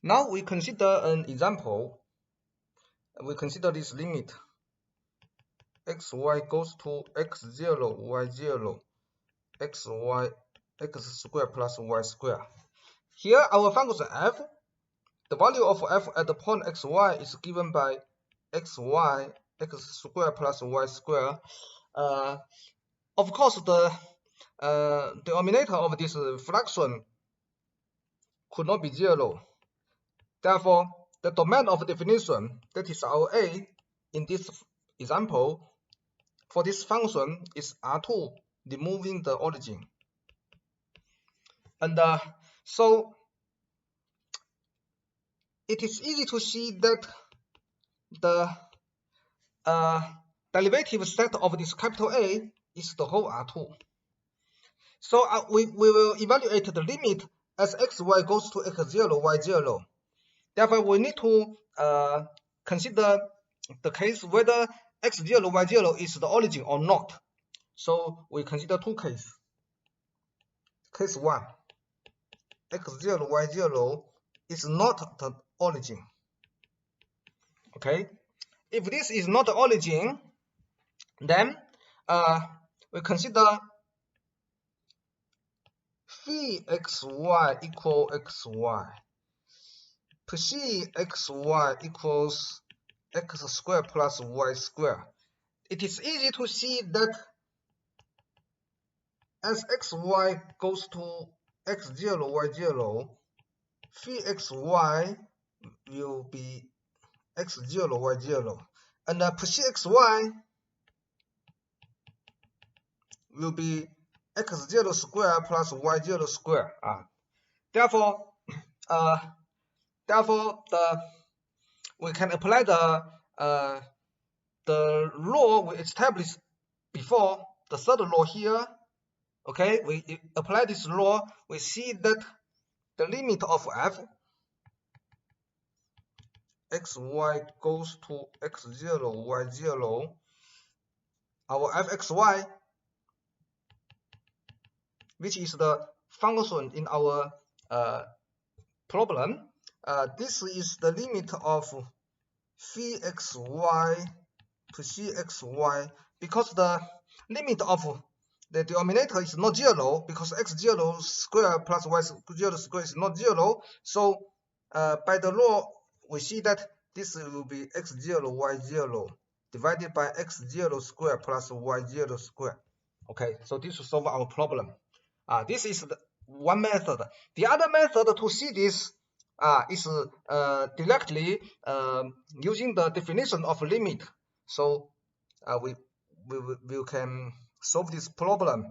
Now we consider an example. We consider this limit xy goes to x0, y0, xy, x squared plus y squared. Here our function f, the value of f at the point xy is given by xy, x squared plus y squared. Of course, the denominator of this fraction could not be 0. Therefore, the domain of definition, that is our A, in this example, for this function is R2, removing the origin. And so it is easy to see that the derivative set of this capital A is the whole R2. So we will evaluate the limit as xy goes to x0, y0. Therefore, we need to consider the case whether x0, y0 is the origin or not. So we consider two cases. Case 1, x0, y0 is not the origin. Okay, if this is not the origin, then we consider phi xy equal xy. Psi xy equals x squared plus y squared. It is easy to see that as xy goes to x0, y0, phi xy will be x0, y0, and psi xy will be x0 squared plus y0 squared. Therefore, we can apply the law we established before, the third law here. Okay, we apply this law, we see that the limit of f xy goes to x0, y0, our fxy, which is the function in our problem, this is the limit of phi xy to psi xy, because the limit of the denominator is not 0, because x0 squared plus y0 squared is not 0. So by the law, we see that this will be x0, y0 divided by x0 squared plus y0 squared. Okay, so this will solve our problem. This is one method. The other method to see this is directly using the definition of limit. So we can solve this problem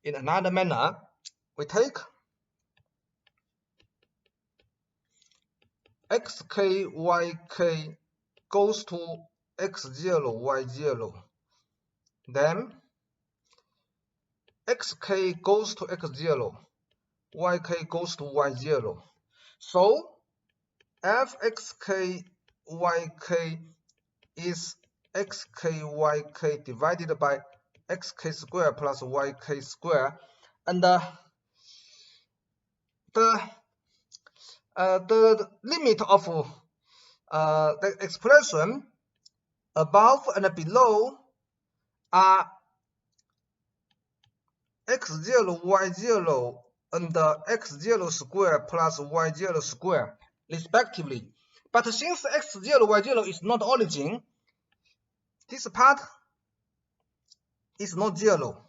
in another manner. We take xk, yk goes to x0, y0. Then xk goes to x0, yk goes to y0. So fxk, yk is xk, yk divided by xk squared plus yk squared, and the limit of the expression above and below are x0, y0, and x0 squared plus y0 squared, respectively. But since x0, y0 is not origin, this part is not 0.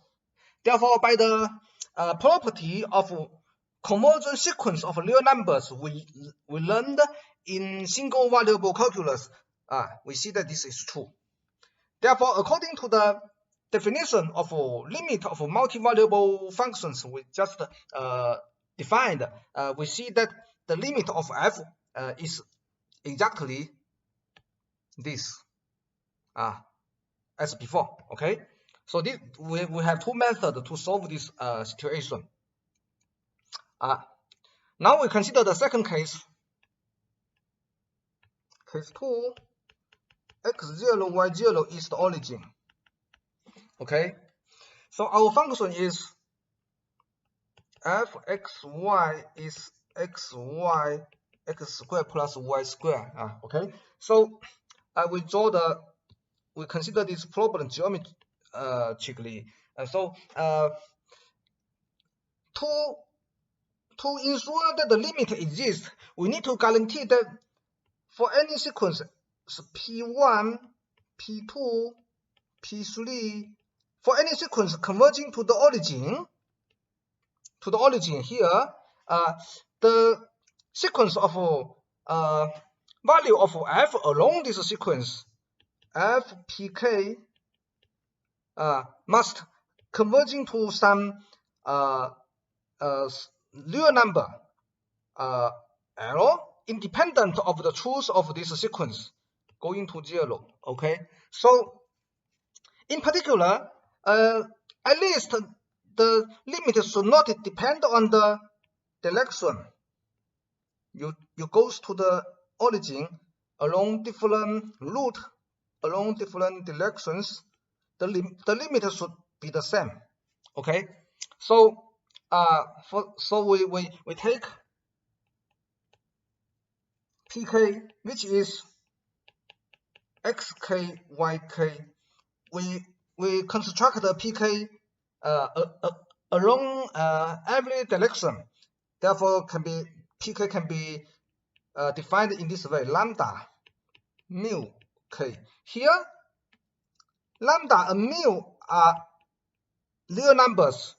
Therefore, by the property of conversion sequence of real numbers we learned in single variable calculus, we see that this is true. Therefore, according to the definition of limit of multivariable functions we just defined, we see that the limit of f is exactly this, as before. Okay, so this we have two methods to solve this situation. Now we consider the second case. Case 2, x0, y0 is the origin. Okay, so our function is fxy is xy x squared plus y squared. Okay, so we consider this problem geometrically. So to ensure that the limit exists, we need to guarantee that for any sequence P1, P2, P3, for any sequence converging to the origin here, the sequence of value of f along this sequence f pk must converging to some real number L independent of the truth of this sequence going to 0. Okay, so in particular, at least the limit should not depend on the direction you goes to the origin along different route, along different directions. The limit should be the same. Okay, so we take pk, which is xk yk. We construct the pk along every direction. Therefore, pk can be defined in this way: lambda mu k. Here, lambda and mu are real numbers,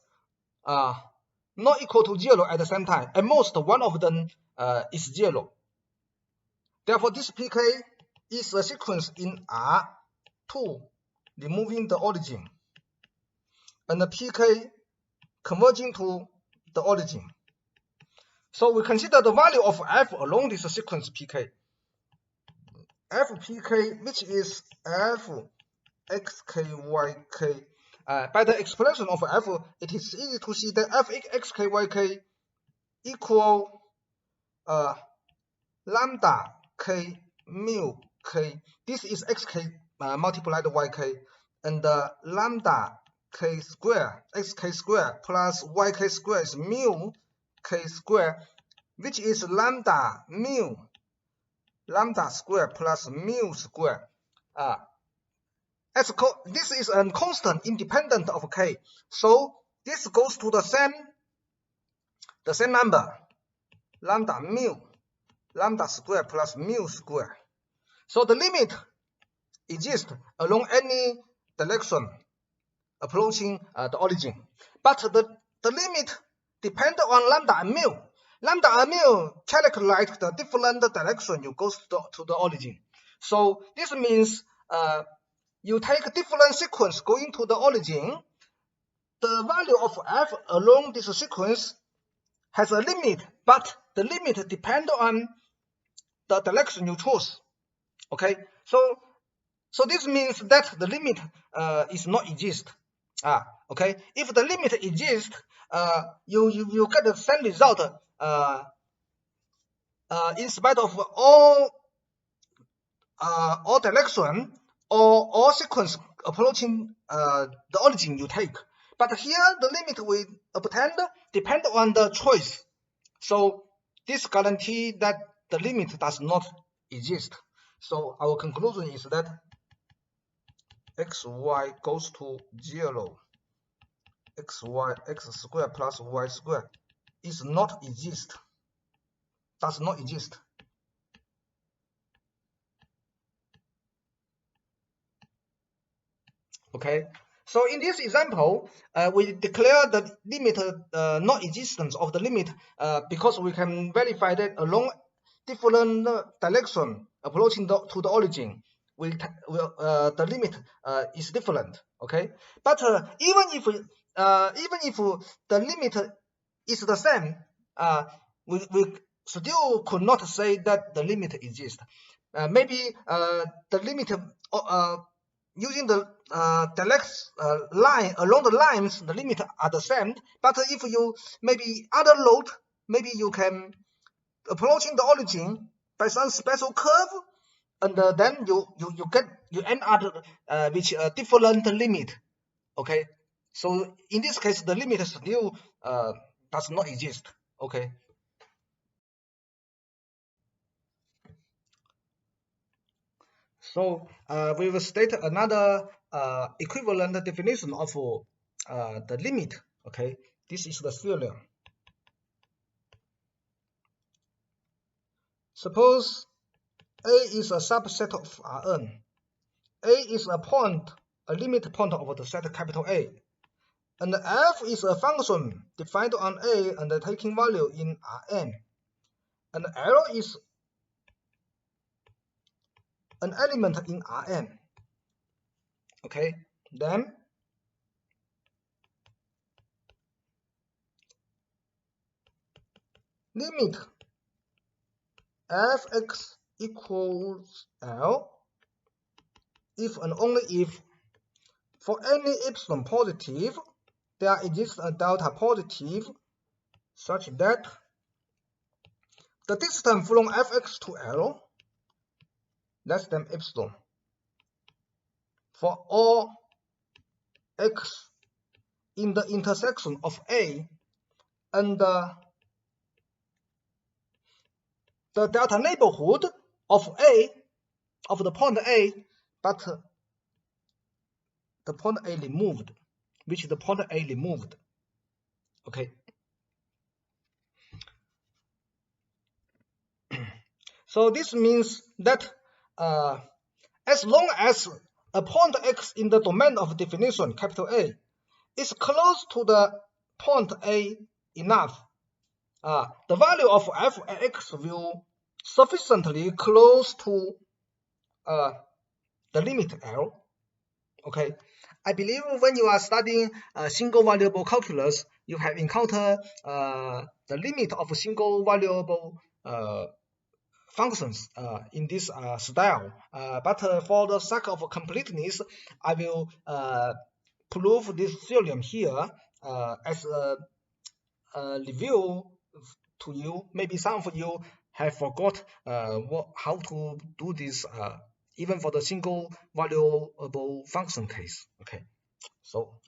not equal to 0 at the same time. At most, one of them is 0. Therefore, this pk is a sequence in R2, removing the origin, and the pk converging to the origin. So we consider the value of f along this sequence pk. Fpk, which is f xkyk. By the expression of f, it is easy to see that f xkyk equal lambda k mu k. This is xk multiplied yk, and lambda k square, xk square plus yk square is mu k square, which is lambda square plus mu square. This is a constant independent of k, so this goes to the same number, lambda square plus mu square. So the limit exists along any direction approaching the origin, but the limit depends on lambda and mu. Lambda and mu characterize the different direction you go to the origin. So this means you take a different sequence going to the origin, the value of f along this sequence has a limit, but the limit depends on the direction you choose. Okay, so this means that the limit is not exist. Okay, if the limit exists, you get the same result in spite of all direction or all sequence approaching the origin you take. But here the limit we obtain depend on the choice. So this guarantee that the limit does not exist. So our conclusion is that xy goes to 0. x squared plus y squared does not exist. Okay, so in this example, we declare the limit non-existence of the limit because we can verify that along different direction approaching to the origin, the limit is different. Okay, but even if the limit is the same, we still could not say that the limit exists. Maybe the limit using the direct line along the lines, the limit are the same. But if you maybe other road, maybe you can approaching the origin by some special curve, and then you end up with a different limit. Okay, so in this case, the limit still does not exist. Okay. So we will state another equivalent definition of the limit. Okay, this is the theorem. Suppose A is a subset of Rn. A is a limit point of the set capital A. And f is a function defined on A and taking value in Rn. And L is an element in Rn. Okay, then limit fx equals L if and only if for any epsilon positive there exists a delta positive such that the distance from fx to L less than epsilon for all x in the intersection of A and the delta neighborhood of A, of the point A, but the point A removed, which is the point A removed. Okay. So this means that as long as a point x in the domain of definition, capital A, is close to the point A enough, the value of fx will sufficiently close to the limit L. Okay, I believe when you are studying single variable calculus, you have encountered the limit of single variable functions in this style. But for the sake of completeness, I will prove this theorem here as a review to you. Maybe some of you have forgot how to do this even for the single variable function case. Okay, so